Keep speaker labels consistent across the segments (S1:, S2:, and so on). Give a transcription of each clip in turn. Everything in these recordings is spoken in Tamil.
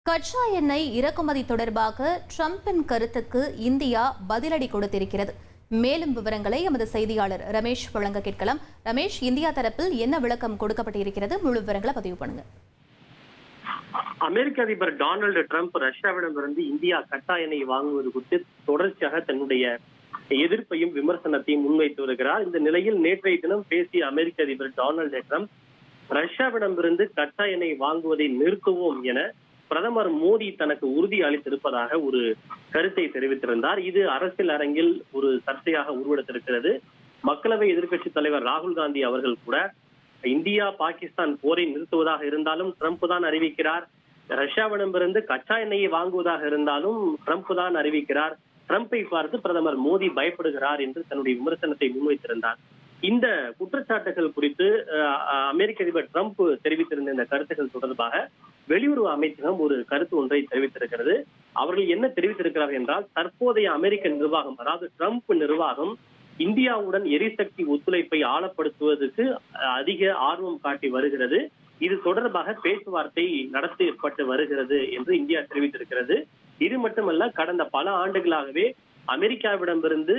S1: கச்சா எண்ணெய் இறக்குமதி தொடர்பாக ட்ரம்பின் கருத்துக்கு இந்தியா பதிலடி கொடுத்திருக்கிறது. மேலும் விவரங்களை எமது செய்தியாளர் ரமேஷ் வழங்க கேட்கலாம். ரமேஷ், இந்தியா தரப்பில் என்ன விளக்கம் கொடுக்கப்பட்டிருக்கிறது? முழு விவரங்களை பதிவு பண்ணுங்க.
S2: அமெரிக்க அதிபர் டொனால்டு டிரம்ப் ரஷ்யாவிடமிருந்து இந்தியா கச்சா எண்ணெய் வாங்குவது குறித்து தொடர்ச்சியாக தன்னுடைய எதிர்ப்பையும் விமர்சனத்தையும் முன்வைத்து வருகிறார். இந்த நிலையில் நேற்றைய தினம் பேசிய அமெரிக்க அதிபர் டொனால்டு டிரம்ப் ரஷ்யாவிடமிருந்து கச்சா எண்ணெய் வாங்குவதை நிறுத்துவோம் என பிரதமர் மோடி தனக்கு உறுதி அளித்திருப்பதாக ஒரு கருத்தை தெரிவித்திருந்தார். இது அரசியல் அரங்கில் ஒரு சர்ச்சையாக உருவெடுத்திருக்கிறது. மக்களவை எதிர்க்கட்சி தலைவர் ராகுல் காந்தி அவர்கள் கூட இந்தியா பாகிஸ்தான் போரை நிறுத்துவதாக இருந்தாலும் ட்ரம்ப் தான் அறிவிக்கிறார், ரஷ்யாவிடமிருந்து கச்சா எண்ணெயை வாங்குவதாக இருந்தாலும் ட்ரம்ப் தான் அறிவிக்கிறார், ட்ரம்பை பார்த்து பிரதமர் மோடி பயப்படுகிறார் என்று தன்னுடைய விமர்சனத்தை முன்வைத்திருந்தார். இந்த குற்றச்சாட்டுகள் குறித்து அமெரிக்க அதிபர் ட்ரம்ப் தெரிவித்திருந்த இந்த கருத்துக்கள் தொடர்பாக வெளியுறவு அமைச்சகம் ஒரு கருத்து ஒன்றை தெரிவித்திருக்கிறது. அவர்கள் என்ன தெரிவித்திருக்கிறார்கள் என்றால், தற்போதைய அமெரிக்க நிர்வாகம், அதாவது ட்ரம்ப் நிர்வாகம் இந்தியாவுடன் எரிசக்தி ஒத்துழைப்பை ஆழப்படுத்துவதற்கு அதிக ஆர்வம் காட்டி வருகிறது. இது தொடர்பாக பேச்சுவார்த்தை நடத்தப்பட்டு வருகிறது என்று இந்தியா தெரிவித்திருக்கிறது. இது மட்டுமல்ல, கடந்த பல ஆண்டுகளாகவே அமெரிக்காவிடமிருந்து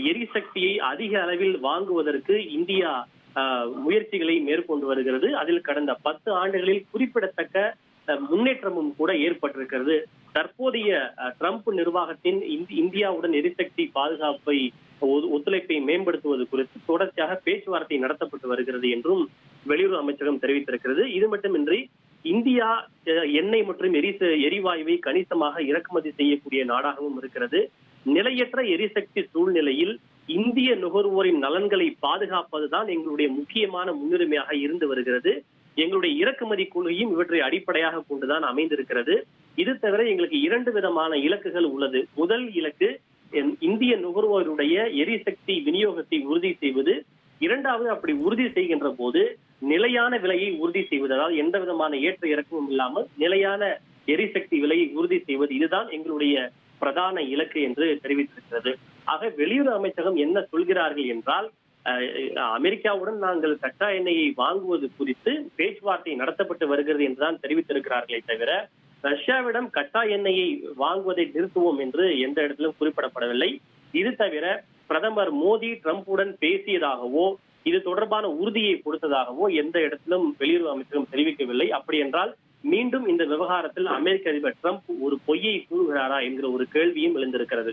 S2: எரிசக்தியை அதிக அளவில் வாங்குவதற்கு இந்தியா முயற்சிகளை மேற்கொண்டு வருகிறது. அதில் கடந்த 10 ஆண்டுகளில் குறிப்பிடத்தக்க முன்னேற்றமும் கூட ஏற்பட்டிருக்கிறது. தற்போதைய ட்ரம்ப் நிர்வாகத்தின் இந்தியாவுடன் எரிசக்தி பாதுகாப்பை ஒத்துழைப்பை மேம்படுத்துவது குறித்து தொடர்ச்சியாக பேச்சுவார்த்தை நடத்தப்பட்டு வருகிறது என்றும் வெளியுறவு அமைச்சகம் தெரிவித்திருக்கிறது. இது மட்டுமின்றி இந்தியா எண்ணெய் மற்றும் எரிவாயுவை கணிசமாக இறக்குமதி செய்யக்கூடிய நாடாகவும் இருக்கிறது. நிலையற்ற எரிசக்தி சூழ்நிலையில் இந்திய நுகர்வோரின் நலன்களை பாதுகாப்பதுதான் எங்களுடைய முக்கியமான முன்னுரிமையாக இருந்து வருகிறது. எங்களுடைய இறக்குமதி கொள்கையும் இவற்றை அடிப்படையாக கொண்டுதான் அமைந்திருக்கிறது. இது தவிர எங்களுக்கு 2 விதமான இலக்குகள் உள்ளது. முதல் இலக்கு இந்திய நுகர்வோருடைய எரிசக்தி விநியோகத்தை உறுதி செய்வது. இரண்டாவது, அப்படி உறுதி செய்கின்ற போது நிலையான விலையை உறுதி செய்வது, அதாவது எந்த விதமான ஏற்ற இறக்கமும் இல்லாமல் நிலையான எரிசக்தி விலையை உறுதி செய்வது. இதுதான் எங்களுடைய பிரதான இலக்கு என்று தெரிவித்திருக்கிறது. ஆக வெளியுறவு அமைச்சகம் என்ன சொல்கிறார்கள் என்றால், அமெரிக்காவுடன் நாங்கள் கச்சா எண்ணெயை வாங்குவது குறித்து பேச்சுவார்த்தை நடத்தப்பட்டு வருகிறது என்றுதான் தெரிவித்திருக்கிறார்களே தவிர ரஷ்யாவிடம் கச்சா எண்ணெயை வாங்குவதை நிறுத்துவோம் என்று எந்த இடத்திலும் குறிப்பிடப்படவில்லை. இது தவிர பிரதமர் மோடி ட்ரம்புடன் பேசியதாகவோ இது தொடர்பான உறுதியை கொடுத்ததாகவோ எந்த இடத்திலும் வெளியுறவு அமைச்சகம் தெரிவிக்கவில்லை. அப்படி என்றால் மீண்டும் இந்த விவகாரத்தில் அமெரிக்க அதிபர் ட்ரம்ப் ஒரு பொய்யை கூறுகிறாரா என்கிற ஒரு கேள்வியும் எழுந்திருக்கிறது.